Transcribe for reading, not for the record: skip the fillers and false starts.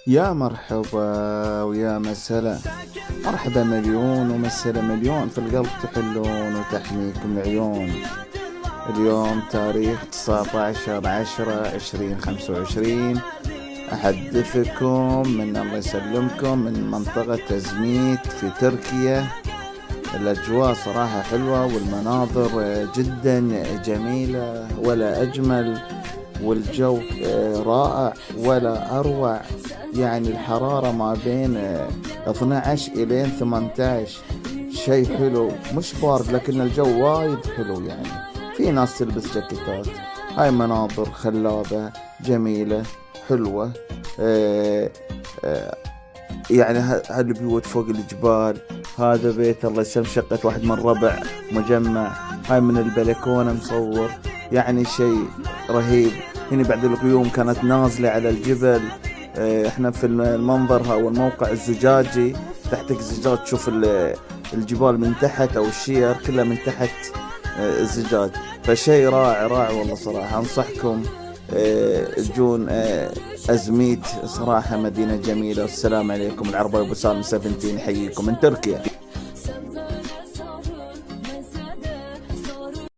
يا مرحبا ويا مسهلا. مرحبا مليون ومسهلا مليون، في القلب تحلون وتحميكم العيون. اليوم تاريخ 19/10/2025. أحدثكم من الله يسلمكم من منطقة أزميت في تركيا. الأجواء صراحة حلوة والمناظر جدا جميلة ولا أجمل، والجو رائع ولا أروع. يعني الحرارة ما بين 12 إلى 18. شيء حلو، مش بارد لكن الجو وايد حلو. يعني في ناس تلبس جاكيتات. هاي مناظر خلابة جميلة حلوة. آه، آه، يعني هالبيوت فوق الجبال. هذا بيت الله يسلم شقة واحد من ربع مجمع. هاي من البلكونة مصور، يعني شيء رهيب. هنا بعد الغيوم كانت نازلة على الجبل. احنا في المنظر او الموقع الزجاجي، تحتك الزجاج تشوف الجبال من تحت او الشير كلها من تحت الزجاج. فشيء رائع رائع والله صراحة. انصحكم تجون أزميت، صراحة مدينة جميلة. والسلام عليكم، العربي أبو سالم 17 يحييكم من تركيا.